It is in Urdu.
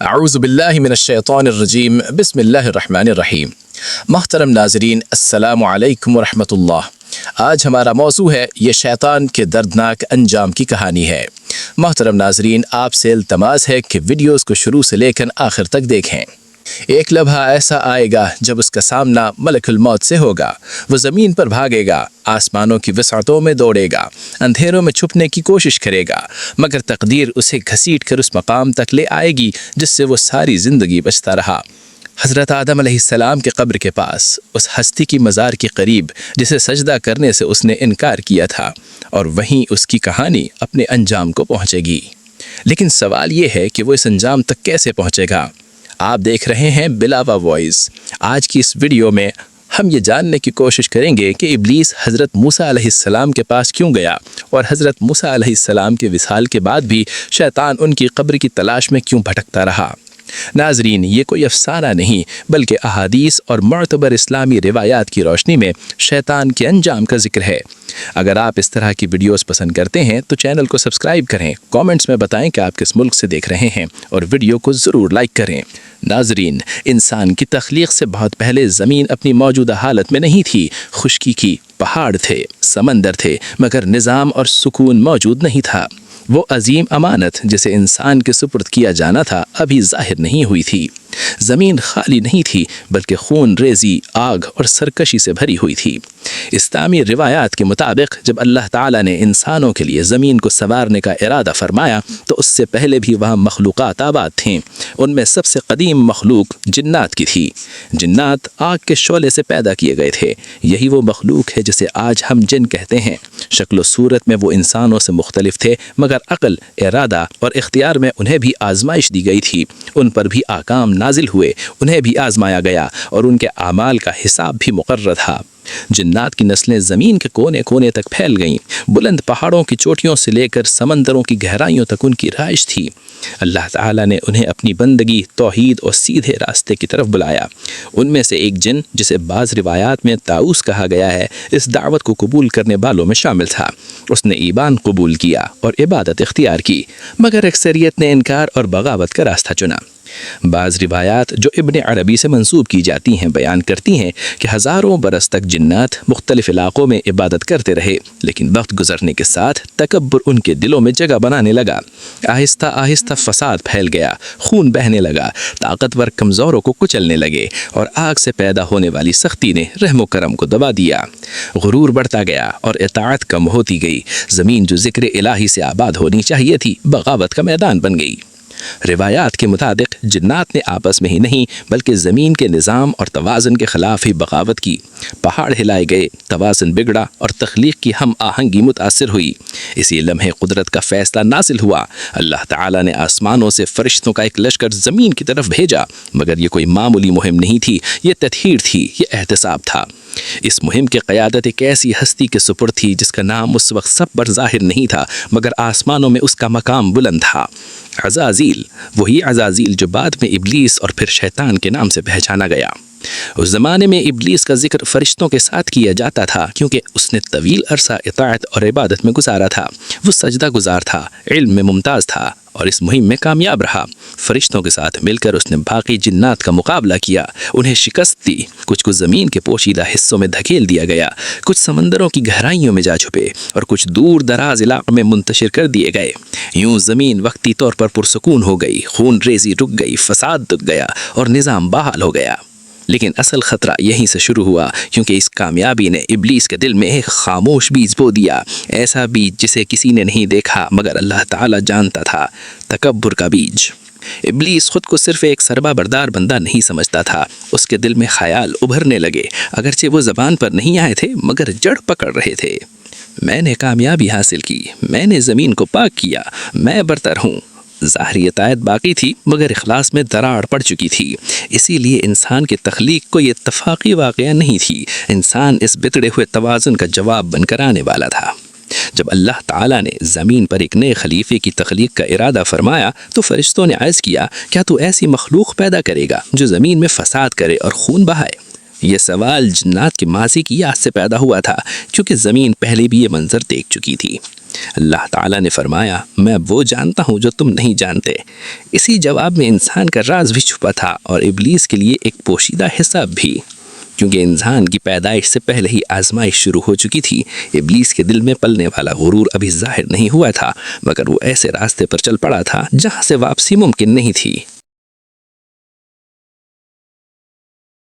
اعوذ باللہ من الشیطان الرجیم بسم اللہ الرحمن الرحیم۔ محترم ناظرین، السلام علیکم ورحمۃ اللہ۔ آج ہمارا موضوع ہے یہ شیطان کے دردناک انجام کی کہانی ہے۔ محترم ناظرین، آپ سے التماس ہے کہ ویڈیوز کو شروع سے لے کر آخر تک دیکھیں۔ ایک لمحہ ایسا آئے گا جب اس کا سامنا ملک الموت سے ہوگا۔ وہ زمین پر بھاگے گا، آسمانوں کی وسعتوں میں دوڑے گا، اندھیروں میں چھپنے کی کوشش کرے گا، مگر تقدیر اسے گھسیٹ کر اس مقام تک لے آئے گی جس سے وہ ساری زندگی بچتا رہا۔ حضرت آدم علیہ السلام کے قبر کے پاس، اس ہستی کی مزار کے قریب جسے سجدہ کرنے سے اس نے انکار کیا تھا، اور وہیں اس کی کہانی اپنے انجام کو پہنچے گی۔ لیکن سوال یہ ہے کہ وہ اس انجام تک کیسے پہنچے گا؟ آپ دیکھ رہے ہیں بلاوا وائس۔ آج کی اس ویڈیو میں ہم یہ جاننے کی کوشش کریں گے کہ ابلیس حضرت موسیٰ علیہ السلام کے پاس کیوں گیا، اور حضرت موسیٰ علیہ السلام کے وصال کے بعد بھی شیطان ان کی قبر کی تلاش میں کیوں بھٹکتا رہا۔ ناظرین، یہ کوئی افسانہ نہیں بلکہ احادیث اور معتبر اسلامی روایات کی روشنی میں شیطان کے انجام کا ذکر ہے۔ اگر آپ اس طرح کی ویڈیوز پسند کرتے ہیں تو چینل کو سبسکرائب کریں، کامنٹس میں بتائیں کہ آپ کس ملک سے دیکھ رہے ہیں، اور ویڈیو کو ضرور لائک کریں۔ ناظرین، انسان کی تخلیق سے بہت پہلے زمین اپنی موجودہ حالت میں نہیں تھی۔ خشکی کی، پہاڑ تھے، سمندر تھے، مگر نظام اور سکون موجود نہیں تھا۔ وہ عظیم امانت جسے انسان کے سپرد کیا جانا تھا ابھی ظاہر نہیں ہوئی تھی۔ زمین خالی نہیں تھی بلکہ خون ریزی، آگ اور سرکشی سے بھری ہوئی تھی۔ اسلامی روایات کے مطابق جب اللہ تعالیٰ نے انسانوں کے لیے زمین کو سنوارنے کا ارادہ فرمایا تو اس سے پہلے بھی وہاں مخلوقات آباد تھیں۔ ان میں سب سے قدیم مخلوق جنات کی تھی۔ جنات آگ کے شعلے سے پیدا کیے گئے تھے۔ یہی وہ مخلوق ہے جسے آج ہم جن کہتے ہیں۔ شکل و صورت میں وہ انسانوں سے مختلف تھے، مگر عقل، ارادہ اور اختیار میں انہیں بھی آزمائش دی گئی تھی۔ ان پر بھی احکام نازل ہوئے، انہیں بھی آزمایا گیا، اور ان کے اعمال کا حساب بھی مقرر تھا۔ جنات کی نسلیں زمین کے کونے کونے تک پھیل گئیں۔ بلند پہاڑوں کی چوٹیوں سے لے کر سمندروں کی گہرائیوں تک ان کی رہائش تھی۔ اللہ تعالیٰ نے انہیں اپنی بندگی، توحید اور سیدھے راستے کی طرف بلایا۔ ان میں سے ایک جن جسے بعض روایات میں طاؤس کہا گیا ہے، اس دعوت کو قبول کرنے والوں میں شامل تھا۔ اس نے ایمان قبول کیا اور عبادت اختیار کی، مگر اکثریت نے انکار اور بغاوت کا راستہ چنا۔ بعض روایات جو ابن عربی سے منسوب کی جاتی ہیں بیان کرتی ہیں کہ ہزاروں برس تک جنات مختلف علاقوں میں عبادت کرتے رہے، لیکن وقت گزرنے کے ساتھ تکبر ان کے دلوں میں جگہ بنانے لگا۔ آہستہ آہستہ فساد پھیل گیا، خون بہنے لگا، طاقتور کمزوروں کو کچلنے لگے، اور آگ سے پیدا ہونے والی سختی نے رحم و کرم کو دبا دیا۔ غرور بڑھتا گیا اور اطاعت کم ہوتی گئی۔ زمین جو ذکر الہی سے آباد ہونی چاہیے تھی، بغاوت کا میدان بن گئی۔ روایات کے مطابق جنات نے آپس میں ہی نہیں بلکہ زمین کے نظام اور توازن کے خلاف ہی بغاوت کی۔ پہاڑ ہلائے گئے، توازن بگڑا، اور تخلیق کی ہم آہنگی متاثر ہوئی۔ اسی لمحے قدرت کا فیصلہ نازل ہوا۔ اللہ تعالیٰ نے آسمانوں سے فرشتوں کا ایک لشکر زمین کی طرف بھیجا، مگر یہ کوئی معمولی مہم نہیں تھی، یہ تطہیر تھی، یہ احتساب تھا۔ اس مہم کی قیادت ایک ایسی ہستی کے سپرد تھی جس کا نام اس وقت سب پر ظاہر نہیں تھا، مگر آسمانوں میں اس کا مقام بلند تھا۔ عزازیل، وہی عزازیل جو بعد میں ابلیس اور پھر شیطان کے نام سے پہچانا گیا۔ اس زمانے میں ابلیس کا ذکر فرشتوں کے ساتھ کیا جاتا تھا کیونکہ اس نے طویل عرصہ اطاعت اور عبادت میں گزارا تھا۔ وہ سجدہ گزار تھا، علم میں ممتاز تھا، اور اس مہم میں کامیاب رہا۔ فرشتوں کے ساتھ مل کر اس نے باقی جنات کا مقابلہ کیا، انہیں شکست دی۔ کچھ کو زمین کے پوشیدہ حصوں میں دھکیل دیا گیا، کچھ سمندروں کی گہرائیوں میں جا چھپے، اور کچھ دور دراز علاقوں میں منتشر کر دیے گئے۔ یوں زمین وقتی طور پر پرسکون ہو گئی، خون ریزی رک گئی، فساد رک گیا، اور نظام بحال ہو گیا۔ لیکن اصل خطرہ یہیں سے شروع ہوا، کیونکہ اس کامیابی نے ابلیس کے دل میں ایک خاموش بیج بو دیا، ایسا بیج جسے کسی نے نہیں دیکھا مگر اللہ تعالیٰ جانتا تھا، تکبر کا بیج۔ ابلیس خود کو صرف ایک سربا بردار بندہ نہیں سمجھتا تھا۔ اس کے دل میں خیال ابھرنے لگے، اگرچہ وہ زبان پر نہیں آئے تھے مگر جڑ پکڑ رہے تھے۔ میں نے کامیابی حاصل کی، میں نے زمین کو پاک کیا، میں برتر ہوں۔ ظاہری اطاعت باقی تھی مگر اخلاص میں دراڑ پڑ چکی تھی۔ اسی لیے انسان کی تخلیق کو یہ اتفاقی واقعہ نہیں تھی، انسان اس بگڑے ہوئے توازن کا جواب بن کر آنے والا تھا۔ جب اللہ تعالیٰ نے زمین پر ایک نئے خلیفے کی تخلیق کا ارادہ فرمایا تو فرشتوں نے عرض کیا، کیا تو ایسی مخلوق پیدا کرے گا جو زمین میں فساد کرے اور خون بہائے؟ یہ سوال جنات کے ماضی کی یاد سے پیدا ہوا تھا، کیونکہ زمین پہلے بھی یہ منظر دیکھ چکی تھی۔ اللہ تعالیٰ نے فرمایا، میں وہ جانتا ہوں جو تم نہیں جانتے۔ اسی جواب میں انسان کا راز بھی چھپا تھا اور ابلیس کے لیے ایک پوشیدہ حساب بھی، کیونکہ انسان کی پیدائش سے پہلے ہی آزمائش شروع ہو چکی تھی۔ ابلیس کے دل میں پلنے والا غرور ابھی ظاہر نہیں ہوا تھا، مگر وہ ایسے راستے پر چل پڑا تھا جہاں سے واپسی ممکن نہیں تھی۔